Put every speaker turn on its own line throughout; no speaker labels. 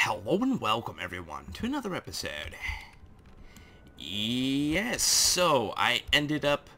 Hello and welcome everyone to another episode. Yes, so I ended up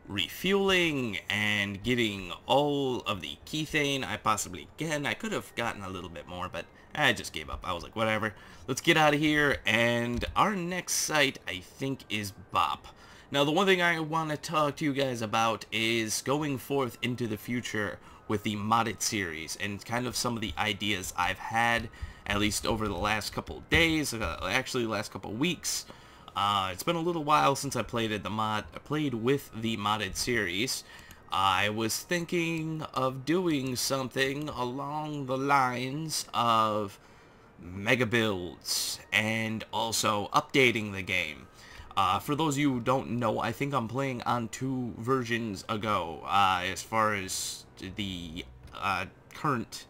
refueling and getting all of the keythane I possibly can. I could have gotten a little bit more, but I just gave up. I was like, whatever, let's get out of here. And our next site, I think, is Bop. Now, the one thing I want to talk to you guys about is going forth into the future with the modded series and kind of some of the ideas I've had, at least over the last couple days, actually the last couple weeks. It's been a little while since I played with the modded series. I was thinking of doing something along the lines of mega builds and also updating the game. For those of you who don't know, I think I'm playing on 2 versions ago, as far as the current,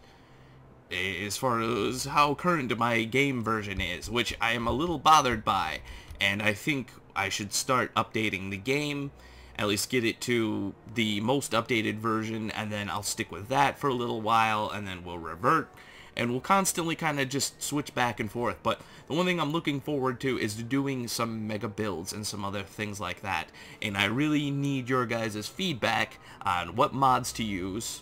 as far as how current my game version is, which I am a little bothered by, and I think I should start updating the game, at least get it to the most updated version, and then I'll stick with that for a little while, and then we'll revert, and we'll constantly kind of just switch back and forth. But the one thing I'm looking forward to is doing some mega builds and some other things like that, and I really need your guys' feedback on what mods to use.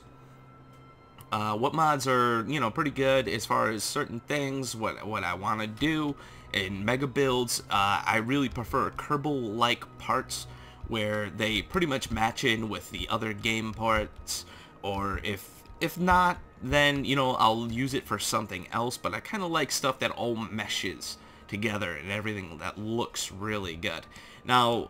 What mods are, pretty good as far as certain things, what I want to do in mega builds. I really prefer Kerbal-like parts where they pretty much match in with the other game parts, or if not, then, I'll use it for something else, but I kind of like stuff that all meshes together and everything that looks really good. Now,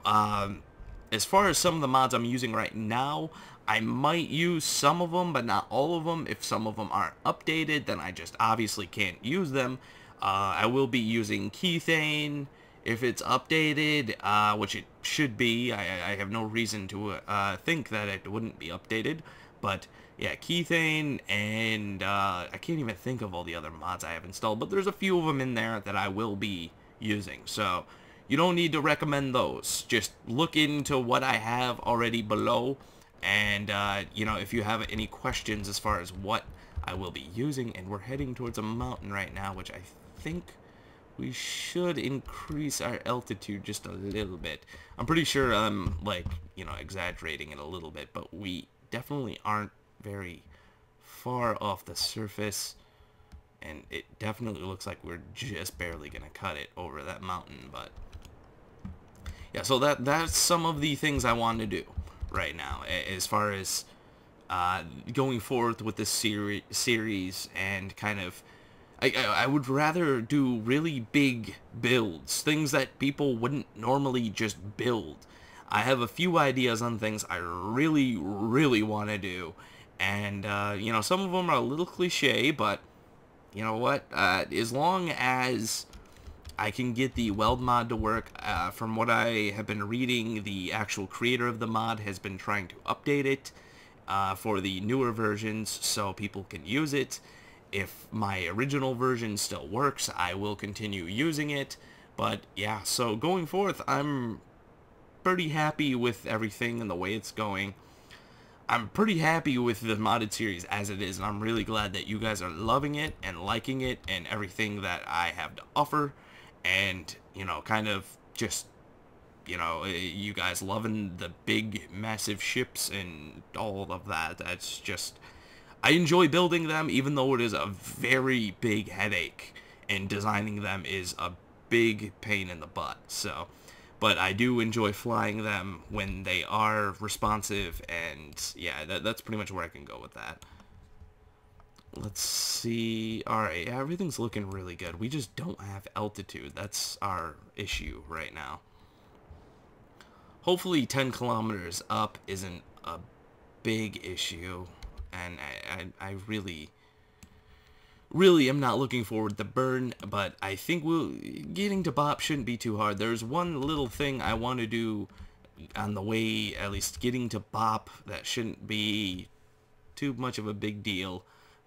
as far as some of the mods I'm using right now, I might use some of them, but not all of them. If some of them aren't updated, then I just obviously can't use them. I will be using keythane if it's updated, which it should be. I have no reason to think that it wouldn't be updated. But yeah, keythane, and I can't even think of all the other mods I have installed, but there's a few of them in there that I will be using. So you don't need to recommend those. Just look into what I have already below. And, if you have any questions as far as what I will be using, and we're heading towards a mountain right now, which I think we should increase our altitude just a little bit. I'm pretty sure I'm, exaggerating it a little bit, but we definitely aren't very far off the surface, and it definitely looks like we're just barely gonna cut it over that mountain. But yeah, so that's some of the things I want to do right now as far as going forth with this series, and kind of I would rather do really big builds, things that people wouldn't normally just build. I have a few ideas on things I really want to do, and some of them are a little cliche, but you know what, as long as I can get the weld mod to work. From what I have been reading, the actual creator of the mod has been trying to update it for the newer versions so people can use it. If my original version still works, I will continue using it. But yeah, so going forth, I'm pretty happy with everything and the way it's going. I'm pretty happy with the modded series as it is, and I'm really glad that you guys are loving it and liking it and everything that I have to offer. And, kind of just, you guys loving the big, massive ships and all of that. That's just, I enjoy building them, even though it is a very big headache, and designing them is a big pain in the butt. So, but I do enjoy flying them when they are responsive, and yeah, that's pretty much where I can go with that. Let's see. Alright, yeah, everything's looking really good. We just don't have altitude. That's our issue right now. Hopefully 10 kilometers up isn't a big issue. And I really am not looking forward to burn, but I think getting to Bop shouldn't be too hard. There's one little thing I want to do on the way, at least getting to Bop, that shouldn't be too much of a big deal.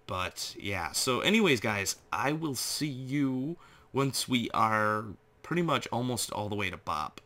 But yeah, so anyways guys, I will see you once we are pretty much almost all the way to Bop.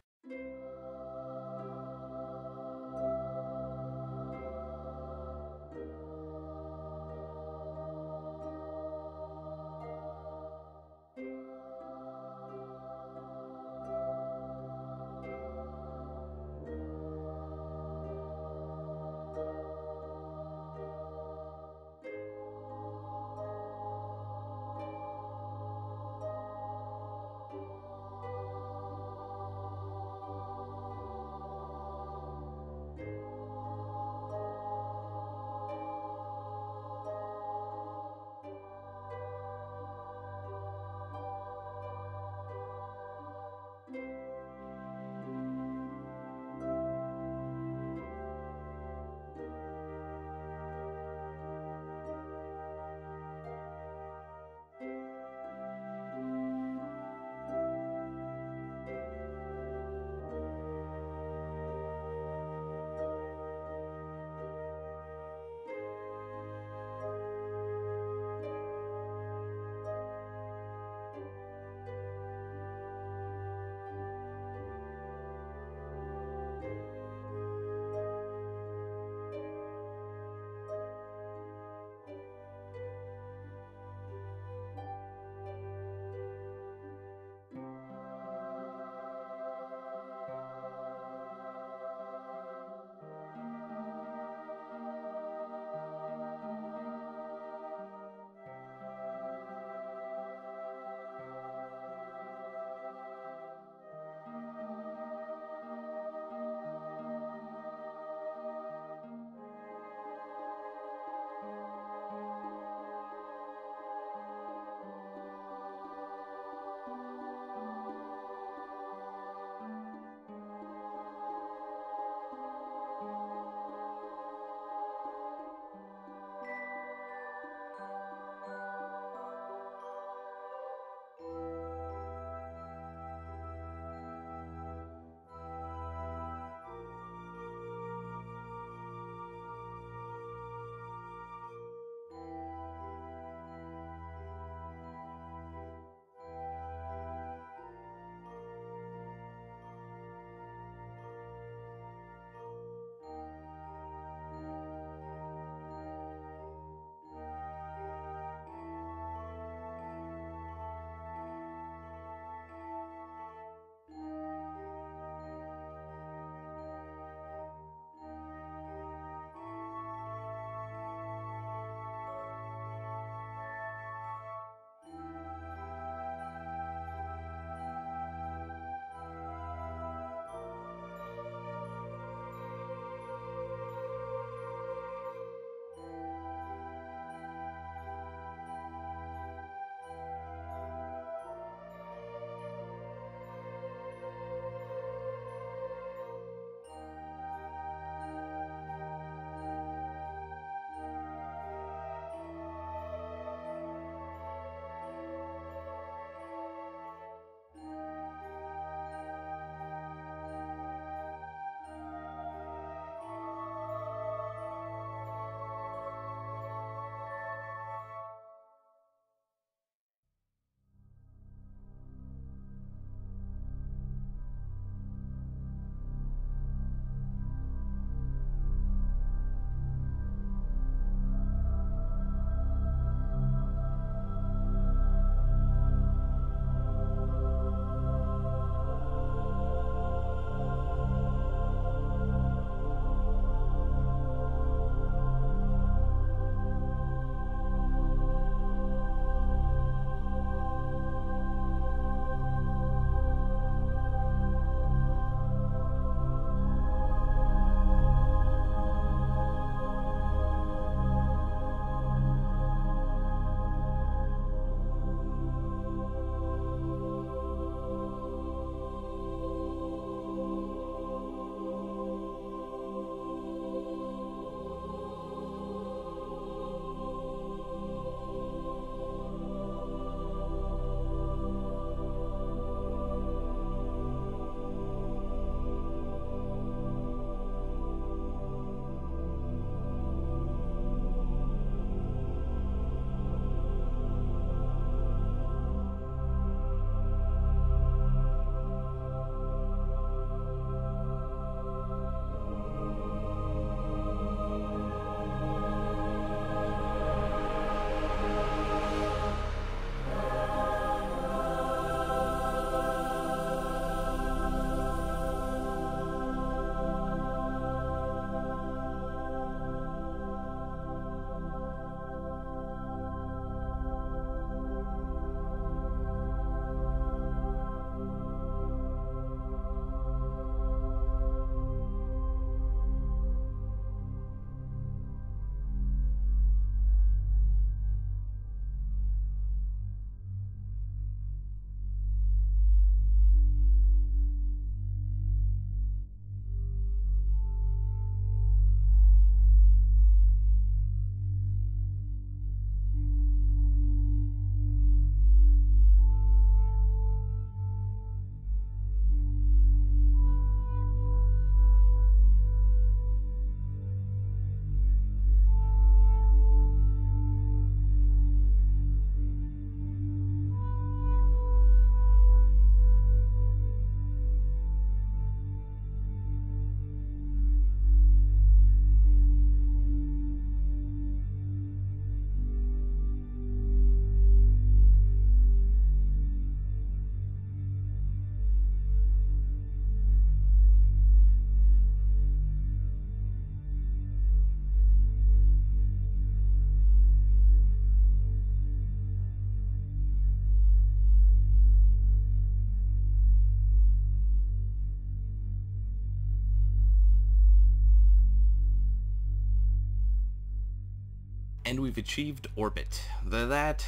And we've achieved orbit. That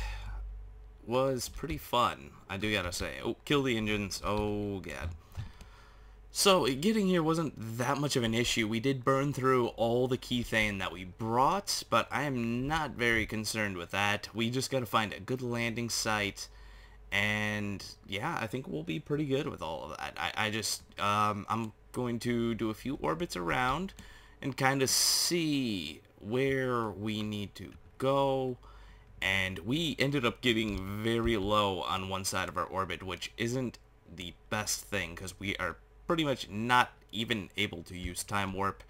was pretty fun, I do gotta say. Oh, kill the engines. Oh, God. So, getting here wasn't that much of an issue. We did burn through all the keythane that we brought, but I am not very concerned with that. We just gotta find a good landing site, and yeah, I think we'll be pretty good with all of that. I'm going to do a few orbits around and kind of see where we need to go. And we ended up getting very low on one side of our orbit, which isn't the best thing, because we are pretty much not even able to use time warp.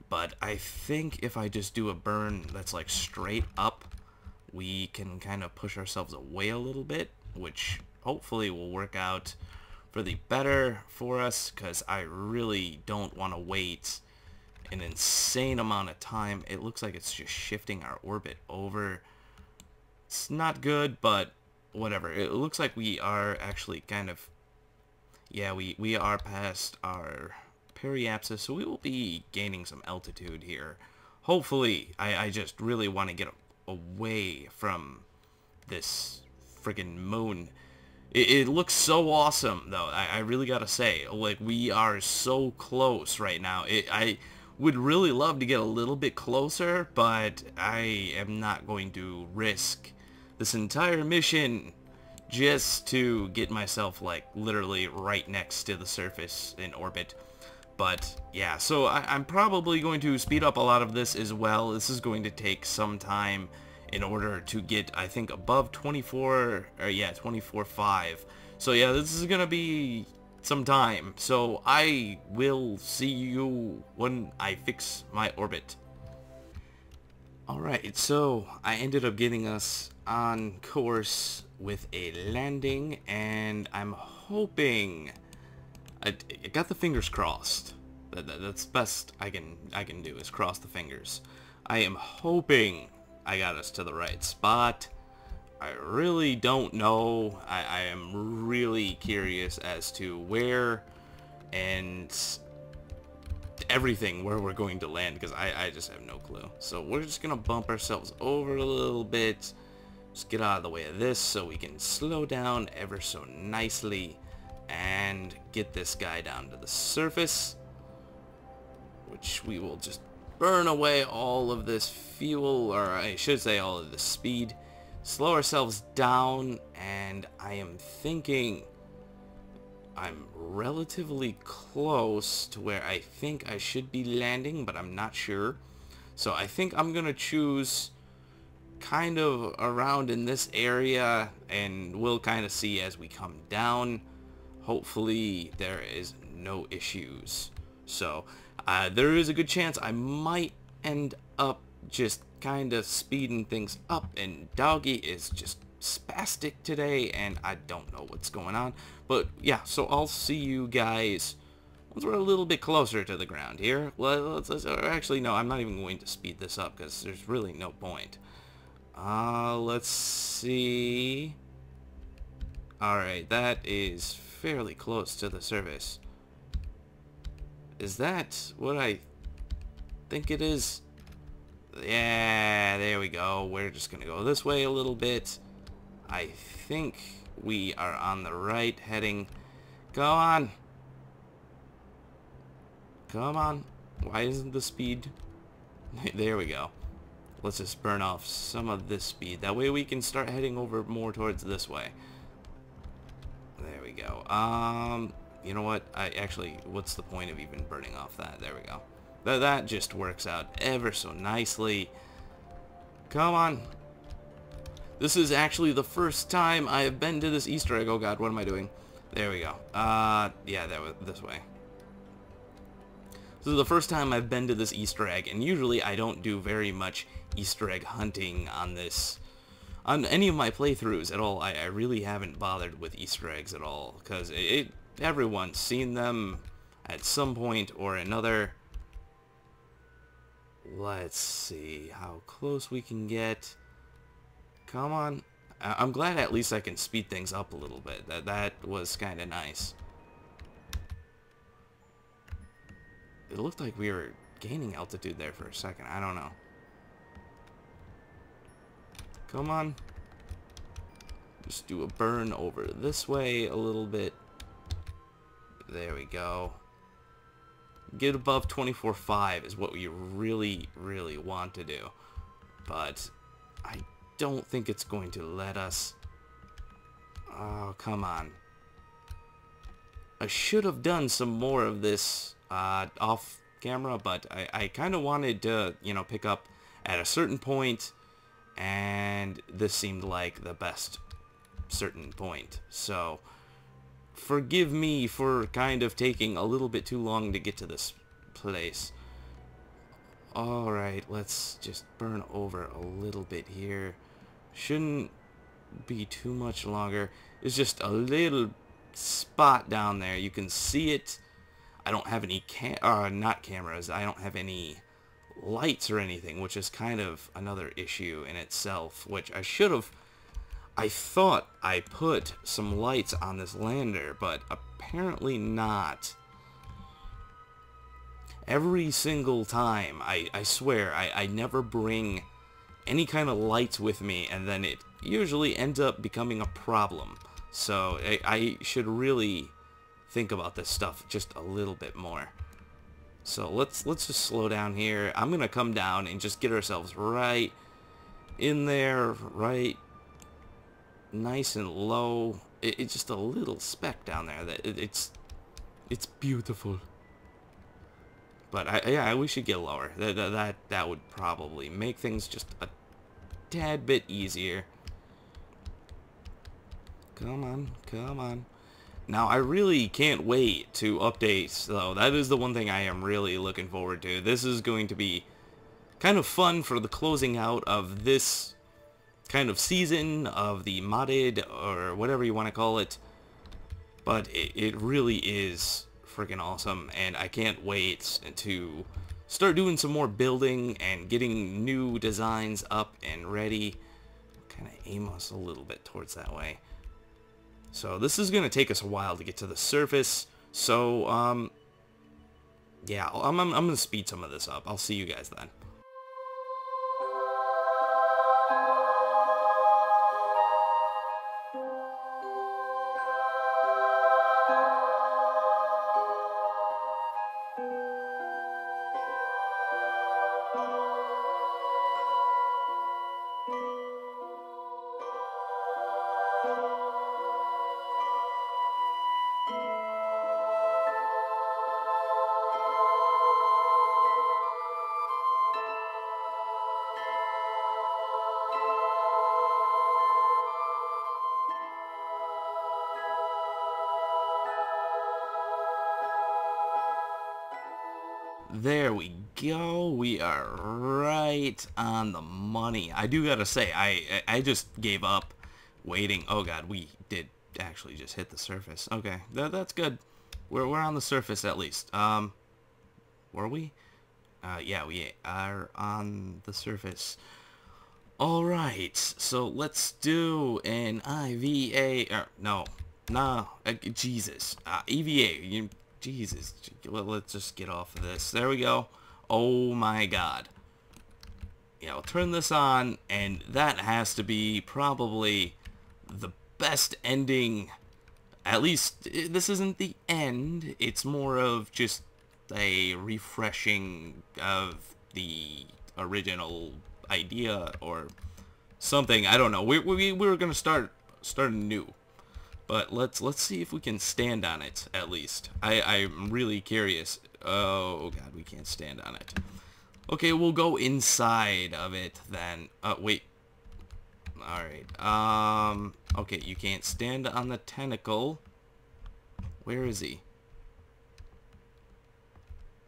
But I think if I just do a burn that's like straight up, we can kind of push ourselves away a little bit, which hopefully will work out for the better for us, because I really don't want to wait an insane amount of time. It looks like it's just shifting our orbit over. It's not good, but whatever. It looks like we are actually kind of... Yeah, we are past our periapsis, so we will be gaining some altitude here. Hopefully, I just really want to get away from this friggin' moon. It looks so awesome, though. I really gotta say, like, we are so close right now. I would really love to get a little bit closer, but I am not going to risk this entire mission just to get myself, like, literally right next to the surface in orbit. But yeah, so I'm probably going to speed up a lot of this as well. This is going to take some time in order to get, I think, above 24, or yeah, 24.5. So yeah, this is gonna be some time. So I will see you when I fix my orbit. Alright, so I ended up getting us on course with a landing, and I'm hoping... I got the fingers crossed. That's best I can do, is cross the fingers. I am hoping I got us to the right spot. I really don't know. I am really curious as to where and everything, where we're going to land, because I just have no clue. So we're just gonna bump ourselves over a little bit. Just get out of the way of this so we can slow down ever so nicely and get this guy down to the surface, which we will just burn away all of this fuel, or I should say all of this speed, slow ourselves down, and I am thinking I'm relatively close to where I think I should be landing, but I'm not sure. So I think I'm gonna choose kind of around in this area, and we'll kind of see as we come down. Hopefully there is no issues. So there is a good chance I might end up just kind of speeding things up, and Doggy is just spastic today and I don't know what's going on. But yeah, so I'll see you guys once we're a little bit closer to the ground here. Well, actually no, I'm not even going to speed this up because there's really no point. Let's see. Alright, that is fairly close to the surface. Is that what I think it is? Yeah, there we go. We're just gonna go this way a little bit. I think we are on the right heading. Go on. Come on. Why isn't the speed? There we go. Let's just burn off some of this speed. That way we can start heading over more towards this way. There we go. You know what? What's the point of even burning off that? There we go. That just works out ever so nicely. Come on. This is actually the first time I have been to this Easter egg. Oh god, what am I doing? There we go. Yeah, that was this way. This is the first time I've been to this Easter egg, and usually I don't do very much Easter egg hunting on any of my playthroughs at all. I really haven't bothered with Easter eggs at all, because everyone's seen them at some point or another. Let's see how close we can get. Come on. I'm glad at least I can speed things up a little bit. That was kind of nice. It looked like we were gaining altitude there for a second. I don't know. Come on. Just do a burn over this way a little bit. There we go. Get above 24.5 is what we really, really want to do. But I don't think it's going to let us. Oh, come on. I should have done some more of this off camera, but I kind of wanted to, you know, pick up at a certain point, and this seemed like the best certain point. So forgive me for kind of taking a little bit too long to get to this place. Alright, let's just burn over a little bit here. Shouldn't be too much longer. It's just a little spot down there. You can see it. I don't have any not cameras. I don't have any lights or anything, which is kind of another issue in itself, which I should have. I thought I put some lights on this lander, but apparently not. Every single time, I swear, I never bring any kind of lights with me, and then it usually ends up becoming a problem. So I should really think about this stuff just a little bit more. So let's just slow down here. I'm gonna come down and just get ourselves right in there, right nice and low. It's just a little speck down there. That it's beautiful. But we should get lower. That would probably make things just a tad bit easier. Come on, come on. Now, I really can't wait to update, though. That is the one thing I am really looking forward to. This is going to be kind of fun for the closing out of this kind of season of the modded, or whatever you want to call it. But it really is freaking awesome, and I can't wait to start doing some more building and getting new designs up and ready. Kind of aim us a little bit towards that way. So this is going to take us a while to get to the surface. So, yeah, I'm going to speed some of this up. I'll see you guys then. There we go. We are right on the money. I do gotta say, I just gave up waiting. Oh god, we did actually just hit the surface. Okay, that's good. We're on the surface at least. Were we? Yeah, we are on the surface. Alright, so let's do an IVA, Jesus, EVA, Jesus, let's just get off of this. There we go. Oh my god. Yeah, I'll turn this on, and that has to be probably the best ending. At least, this isn't the end. It's more of just a refreshing of the original idea or something. I don't know. We were gonna start anew. But let's see if we can stand on it, at least. I'm really curious. Oh god, we can't stand on it. Okay, we'll go inside of it then. Wait. Alright. Okay, you can't stand on the tentacle. Where is he?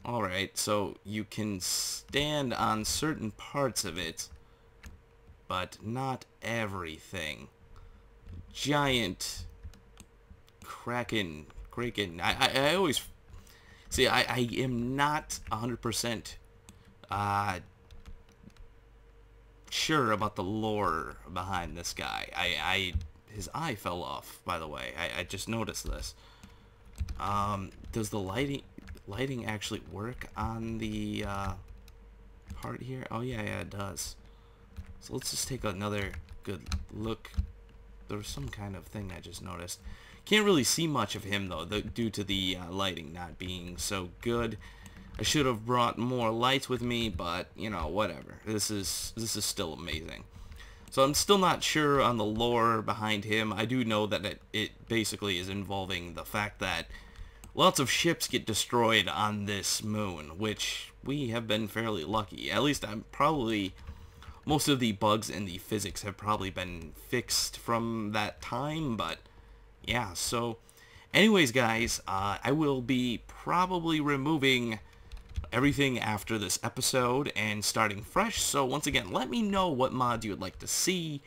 Alright, so you can stand on certain parts of it, but not everything. Giant Kraken. I always see. I am not 100% sure about the lore behind this guy. His eye fell off, by the way. I just noticed this. Does the lighting actually work on the part here? Oh yeah, it does. So let's just take another good look. There's some kind of thing I just noticed. Can't really see much of him though, due to the lighting not being so good. I should have brought more lights with me, but you know, whatever. This is still amazing. So I'm still not sure on the lore behind him. I do know that it basically is involving the fact that lots of ships get destroyed on this moon, which we have been fairly lucky. At least I'm probably... most of the bugs in the physics have probably been fixed from that time, but yeah, so anyways guys, I will be probably removing everything after this episode and starting fresh. So once again, let me know what mods you would like to see,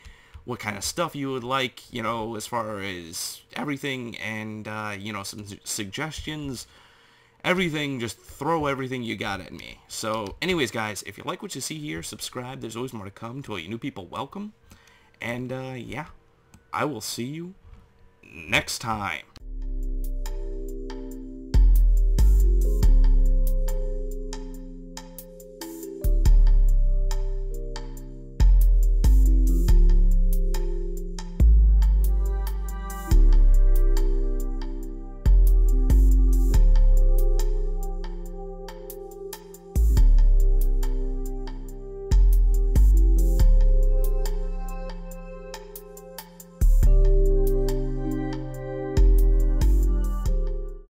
what kind of stuff you would like, you know, as far as everything, and you know, some suggestions, everything. Just throw everything you got at me. So anyways guys, if you like what you see here, subscribe. There's always more to come. To all you new people, welcome. And yeah, I will see you next time.